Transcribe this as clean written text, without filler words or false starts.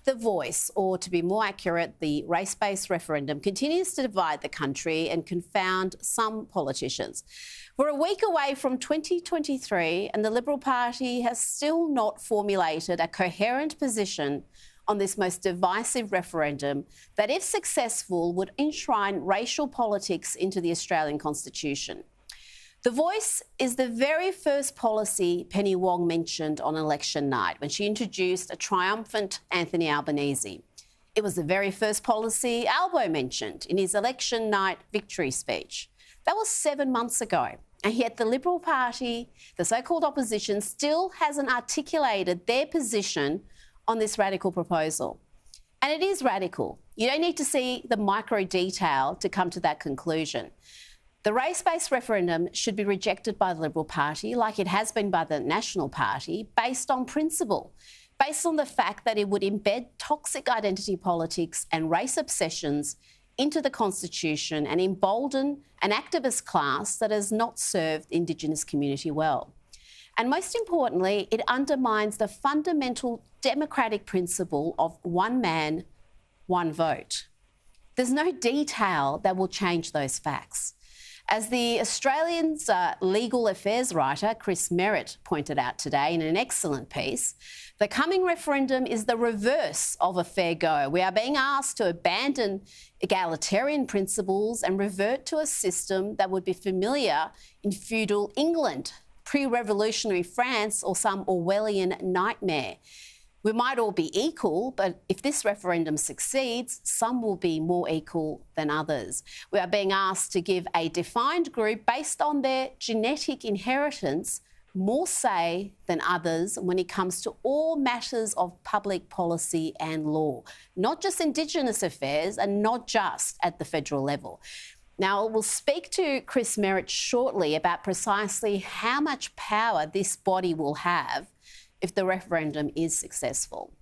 The Voice, or to be more accurate, the race-based referendum, continues to divide the country and confound some politicians. We're a week away from 2023 and the Liberal Party has still not formulated a coherent position on this most divisive referendum that, if successful, would enshrine racial politics into the Australian Constitution. The Voice is the very first policy Penny Wong mentioned on election night when she introduced a triumphant Anthony Albanese. It was the very first policy Albo mentioned in his election night victory speech. That was 7 months ago, and yet the Liberal Party, the so-called opposition, still hasn't articulated their position on this radical proposal. And it is radical. You don't need to see the micro detail to come to that conclusion. The race-based referendum should be rejected by the Liberal Party, like it has been by the National Party, based on principle, based on the fact that it would embed toxic identity politics and race obsessions into the Constitution and embolden an activist class that has not served the Indigenous community well. And most importantly, it undermines the fundamental democratic principle of one man, one vote. There's no detail that will change those facts. As the Australian's legal affairs writer, Chris Merritt, pointed out today in an excellent piece, the coming referendum is the reverse of a fair go. We are being asked to abandon egalitarian principles and revert to a system that would be familiar in feudal England, pre-revolutionary France, or some Orwellian nightmare. We might all be equal, but if this referendum succeeds, some will be more equal than others. We are being asked to give a defined group based on their genetic inheritance more say than others when it comes to all matters of public policy and law, not just Indigenous affairs and not just at the federal level. Now, we'll speak to Chris Merritt shortly about precisely how much power this body will have if the referendum is successful.